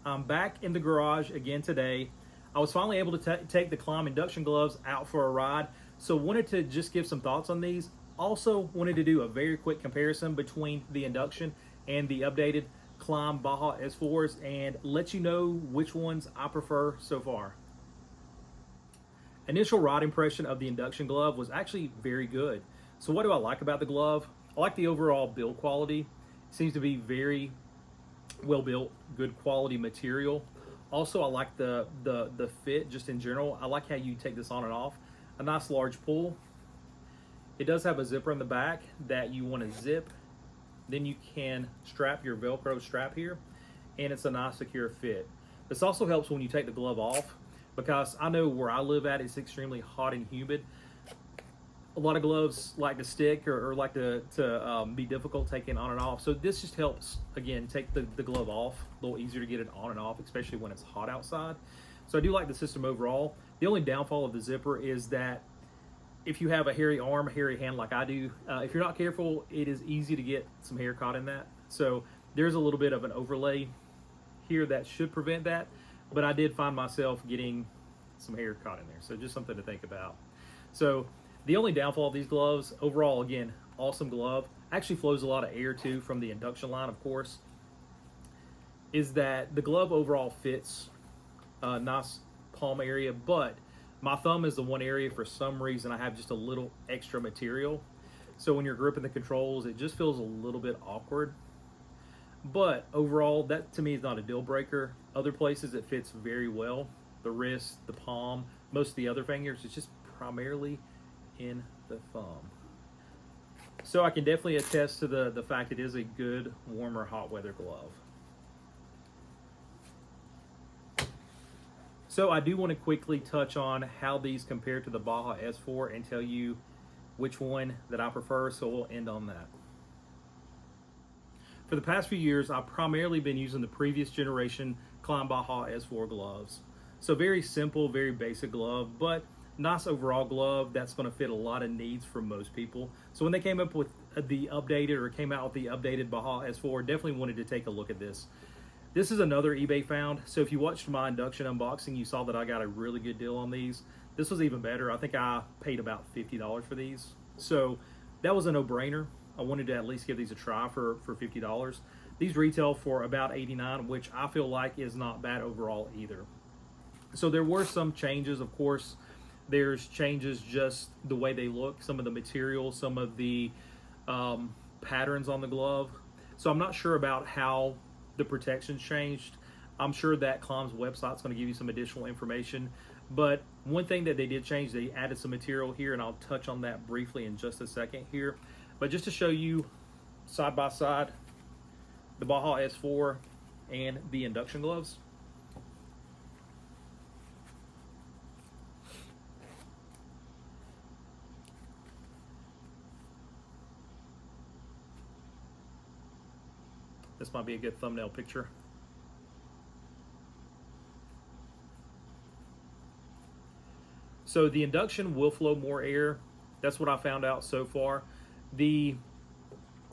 I'm back in the garage again today. I was finally able to take the Klim Induction gloves out for a ride, so wanted to just give some thoughts on these. Also wanted to do a very quick comparison between the Induction and the updated Klim Baja S4s and let you know which ones I prefer so far. Initial ride impression of the Induction glove was actually very good. So what do I like about the glove? I like the overall build quality. It seems to be very well built, good quality material. Also, I like the fit just in general. I like how you take this on and off. A nice large pull. It does have a zipper in the back that you want to zip. Then you can strap your Velcro strap here, and it's a nice secure fit. This also helps when you take the glove off, because I know where I live at, it's extremely hot and humid. A lot of gloves like to stick or like to be difficult taking on and off. So this just helps, again, take the glove off. A little easier to get it on and off, especially when it's hot outside. So I do like the system overall. The only downfall of the zipper is that if you have a hairy arm, a hairy hand like I do, if you're not careful, it is easy to get some hair caught in that. So there's a little bit of an overlay here that should prevent that. But I did find myself getting some hair caught in there. So just something to think about. So the only downfall of these gloves, overall, again, awesome glove. Actually flows a lot of air too from the Induction line, of course, is that the glove overall fits a nice palm area, but my thumb is the one area for some reason I have just a little extra material. So when you're gripping the controls, it just feels a little bit awkward. But overall, that to me is not a deal breaker. Other places it fits very well. The wrist, the palm, most of the other fingers, it's just primarily in the thumb. So I can definitely attest to the fact it is a good warmer hot weather glove. So I do want to quickly touch on how these compare to the Baja S4 and tell you which one that I prefer, so we'll end on that. For the past few years, I've primarily been using the previous generation Klim Baja S4 gloves. So very simple, very basic glove, but nice overall glove that's going to fit a lot of needs for most people. So when they came up with the updated, or came out with the updated Baja S4, definitely wanted to take a look at this. This is another eBay found. So if you watched my Induction unboxing, you saw that I got a really good deal on these. This was even better. I think I paid about $50 for these. So that was a no-brainer. I wanted to at least give these a try for $50. These retail for about $89, which I feel like is not bad overall either. So there were some changes, of course. There's changes just the way they look, some of the material, some of the patterns on the glove. So I'm not sure about how the protection's changed. I'm sure that Klim's website's going to give you some additional information. But one thing that they did change, they added some material here, and I'll touch on that briefly in just a second here. But just to show you side by side, the Baja S4 and the Induction gloves. This might be a good thumbnail picture. So the Induction will flow more air. That's what I found out so far. The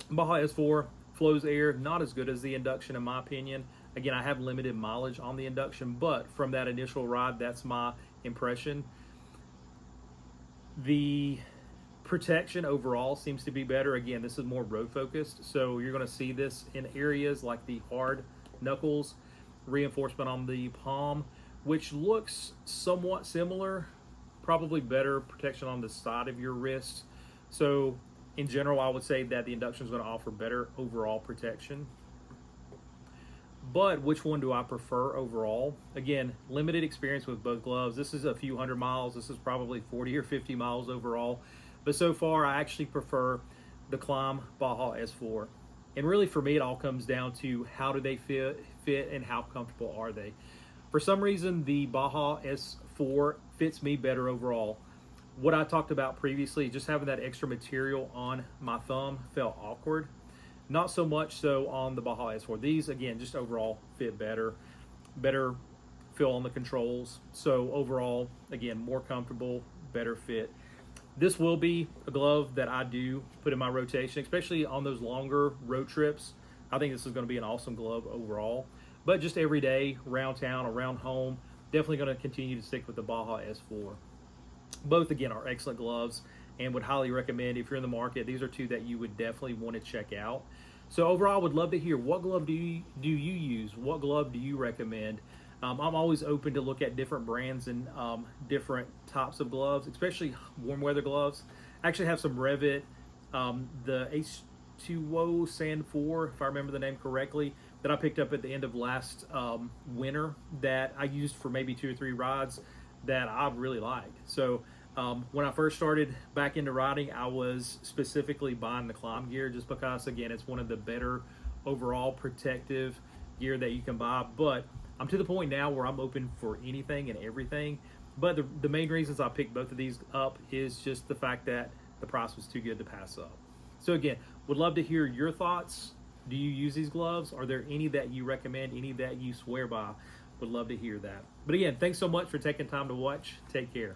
Baja S4 flows air, not as good as the Induction in my opinion. Again, I have limited mileage on the Induction, but from that initial ride, that's my impression. The protection overall seems to be better. Again, this is more road focused, so you're going to see this in areas like the hard knuckles, reinforcement on the palm, which looks somewhat similar, probably better protection on the side of your wrist. So in general, I would say that the Induction is going to offer better overall protection. But which one do I prefer overall? Again, limited experience with both gloves. This is a few hundred miles. This is probably 40 or 50 miles overall. But so far, I actually prefer the Klim Baja S4. And really, for me, it all comes down to how do they fit and how comfortable are they. For some reason, the Baja S4 fits me better overall. What I talked about previously, just having that extra material on my thumb felt awkward. Not so much so on the Baja S4. These, again, just overall fit better feel on the controls. So overall, again, more comfortable, better fit. This will be a glove that I do put in my rotation, especially on those longer road trips. I think this is going to be an awesome glove overall. But just every day, around town, around home, definitely going to continue to stick with the Baja S4. Both, again, are excellent gloves and would highly recommend if you're in the market. These are two that you would definitely want to check out. So overall, I would love to hear, what glove do you use? What glove do you recommend? I'm always open to look at different brands and different types of gloves, especially warm weather gloves. I actually have some Revit, the H2O Sand 4, if I remember the name correctly, that I picked up at the end of last winter that I used for maybe 2 or 3 rides that I really liked. So when I first started back into riding, I was specifically buying the Klim gear just because, again, it's one of the better overall protective gear that you can buy. But I'm to the point now where I'm open for anything and everything. But the main reasons I picked both of these up is just the fact that the price was too good to pass up. So again, would love to hear your thoughts. Do you use these gloves? Are there any that you recommend, any that you swear by? Would love to hear that. But again, thanks so much for taking time to watch. Take care.